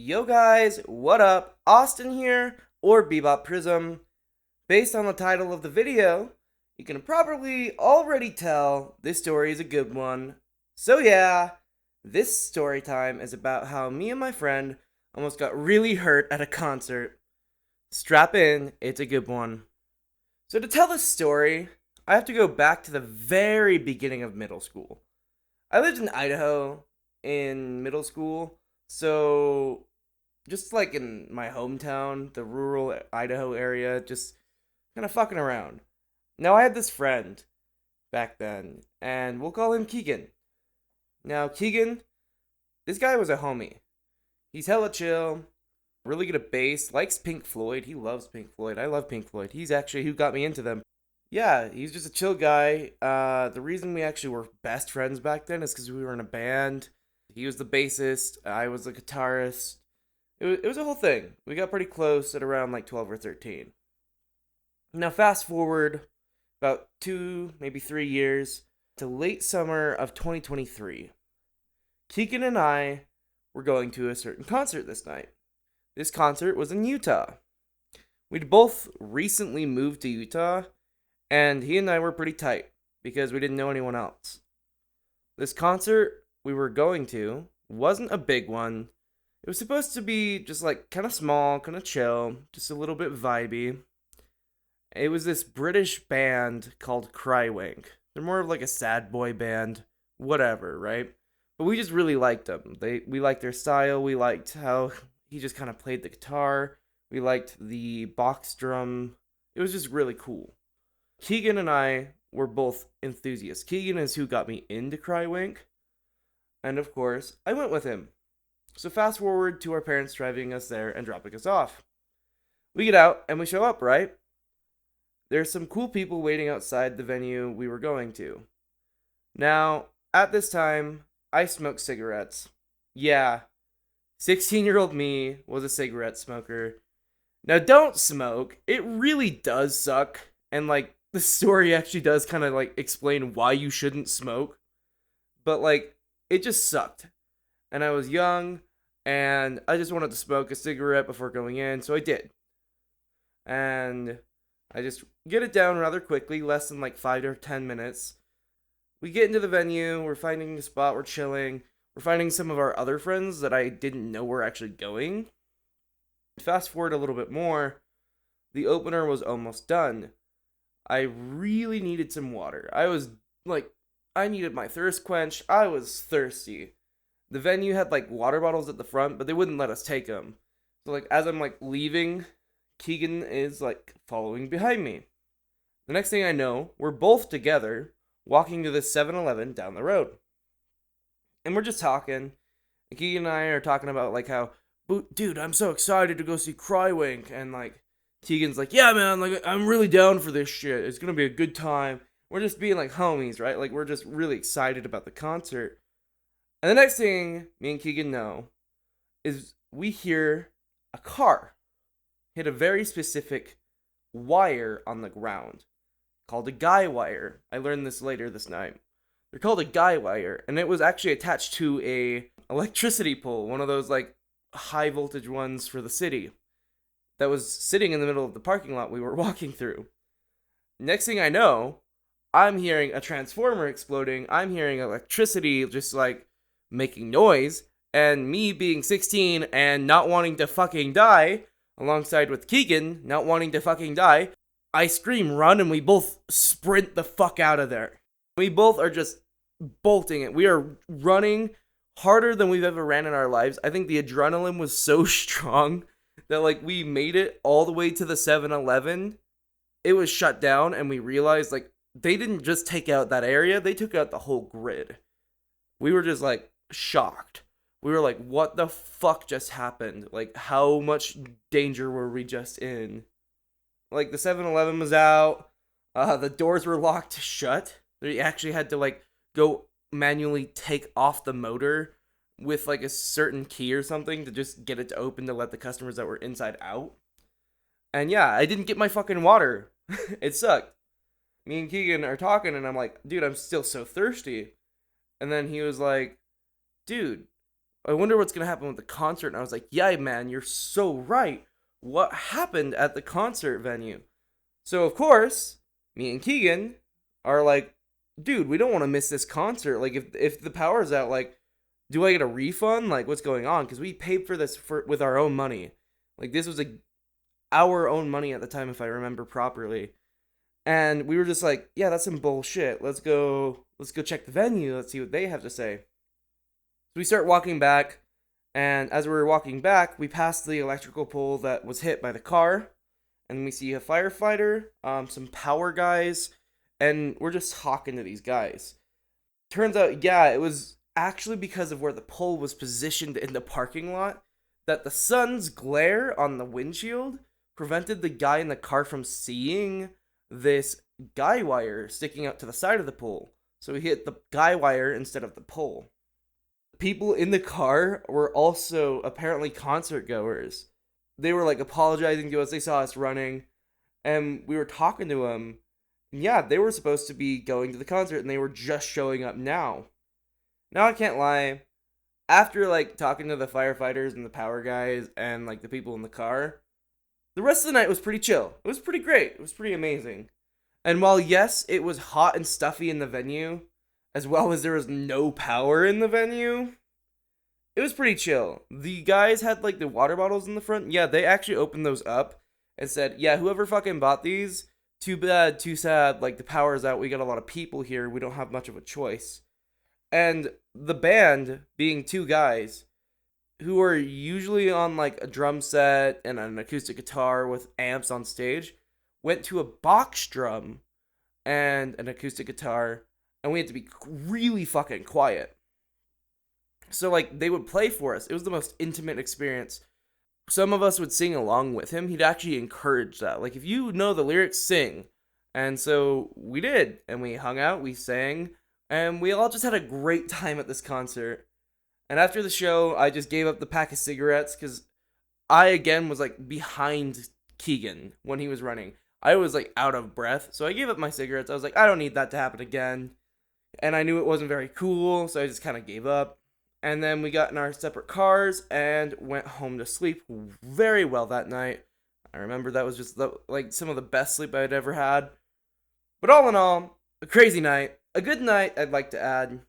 Yo guys, what up? Austin here, or Bebop Prism. Based on the title of the video, you can probably already tell this story is a good one. So yeah, this story time is about how me and my friend almost got really hurt at a concert. Strap in, it's a good one. So to tell this story, I have to go back to the very beginning of middle school. I lived in Idaho in middle school, so just like in my hometown, the rural Idaho area, just kind of fucking around. Now, I had this friend back then, and we'll call him Keegan. Now, Keegan, this guy was a homie. He's hella chill, really good at bass, likes Pink Floyd. He loves Pink Floyd. I love Pink Floyd. He's actually who got me into them. Yeah, he's just a chill guy. The reason we actually were best friends back then is because we were in a band. He was the bassist, I was the guitarist. It was a whole thing. We got pretty close at around like 12 or 13. Now, fast forward about 2, maybe 3 years to late summer of 2023. Keegan and I were going to a certain concert this night. This concert was in Utah. We'd both recently moved to Utah, and he and I were pretty tight because we didn't know anyone else. This concert we were going to wasn't a big one. It was supposed to be just like kind of small, kind of chill, just a little bit vibey. It was this British band called Crywink. They're more of like a sad boy band, whatever, right? But we just really liked them. We liked their style. We liked how he just kind of played the guitar. We liked the box drum. It was just really cool. Keegan and I were both enthusiasts. Keegan is who got me into Crywink, and of course, I went with him. So fast forward to our parents driving us there and dropping us off. We get out and we show up, right? There's some cool people waiting outside the venue we were going to. Now, at this time, I smoked cigarettes. Yeah, 16-year-old me was a cigarette smoker. Now, don't smoke. It really does suck. And, like, the story actually does kind of, like, explain why you shouldn't smoke. But, like, it just sucked. And I was young, and I just wanted to smoke a cigarette before going in, so I did. And I just get it down rather quickly, less than like 5 or 10 minutes. We get into the venue, we're finding a spot, we're chilling. We're finding some of our other friends that I didn't know were actually going. Fast forward a little bit more, the opener was almost done. I really needed some water. I needed my thirst quench. I was thirsty. The venue had like water bottles at the front, but they wouldn't let us take them. So like as I'm like leaving, Keegan is like following behind me. The next thing I know, we're both together walking to this 7-Eleven down the road. And we're just talking. And Keegan and I are talking about like how, dude, I'm so excited to go see Crywink. And like Keegan's like, yeah, man, like I'm really down for this shit. It's gonna be a good time. We're just being like homies, right? Like we're just really excited about the concert. And the next thing me and Keegan know is we hear a car hit a very specific wire on the ground called a guy wire. I learned this later this night. They're called a guy wire, and it was actually attached to a electricity pole, one of those like high voltage ones for the city that was sitting in the middle of the parking lot we were walking through. Next thing I know, I'm hearing a transformer exploding. I'm hearing electricity just like making noise, and me being 16 and not wanting to fucking die, alongside with Keegan not wanting to fucking die, I scream run, and we both sprint the fuck out of there. We both are just bolting it. We are running harder than we've ever ran in our lives. I think the adrenaline was so strong that like we made it all the way to the 7-Eleven. It was shut down, and we realized like they didn't just take out that area, they took out the whole grid. We were just like shocked. We were like, what the fuck just happened? Like, how much danger were we just in? Like, the 7-Eleven was out. The doors were locked shut. They actually had to, like, go manually take off the motor with, like, a certain key or something to just get it to open to let the customers that were inside out. And yeah, I didn't get my fucking water. It sucked. Me and Keegan are talking, and I'm like, dude, I'm still so thirsty. And then he was like, dude, I wonder what's gonna happen with the concert. And I was like, yeah, man, you're so right. What happened at the concert venue? So of course, me and Keegan are like, dude, we don't want to miss this concert. Like, if the power's out, like, do I get a refund? Like, what's going on? Because we paid for this with our own money. Like, this was our own money at the time, if I remember properly. And we were just like, yeah, that's some bullshit. Let's go check the venue. Let's see what they have to say. So we start walking back, and as we were walking back, we passed the electrical pole that was hit by the car, and we see a firefighter, some power guys, and we're just talking to these guys. Turns out, yeah, it was actually because of where the pole was positioned in the parking lot that the sun's glare on the windshield prevented the guy in the car from seeing this guy wire sticking out to the side of the pole. So he hit the guy wire instead of the pole. People in the car were also apparently concert goers. They were like apologizing to us. They saw us running, and we were talking to them. Yeah, they were supposed to be going to the concert, and they were just showing up now. Now I can't lie. After like talking to the firefighters and the power guys and like the people in the car, the rest of the night was pretty chill. It was pretty great. It was pretty amazing. And while yes, it was hot and stuffy in the venue, as well as there was no power in the venue, it was pretty chill. The guys had like the water bottles in the front. Yeah, they actually opened those up and said, yeah, whoever fucking bought these, too bad, too sad, like the power's out, we got a lot of people here, we don't have much of a choice. And the band, being two guys, who are usually on like a drum set and an acoustic guitar with amps on stage, went to a box drum and an acoustic guitar, and we had to be really fucking quiet. So like they would play for us. It was the most intimate experience. Some of us would sing along with him. He'd actually encourage that. Like, if you know the lyrics, sing. And so we did. And we hung out, we sang, and we all just had a great time at this concert. And after the show, I just gave up the pack of cigarettes because I, again, was like behind Keegan when he was running. I was like out of breath. So I gave up my cigarettes. I was like, I don't need that to happen again. And I knew it wasn't very cool. So I just kind of gave up. And then we got in our separate cars and went home to sleep very well that night. I remember that was just like some of the best sleep I'd ever had. But all in all, a crazy night. A good night, I'd like to add.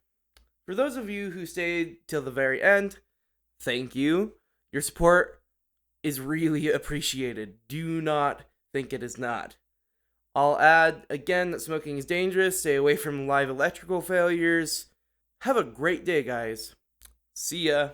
For those of you who stayed till the very end, thank you. Your support is really appreciated. Do not think it is not. I'll add again that smoking is dangerous. Stay away from live electrical failures. Have a great day, guys. See ya.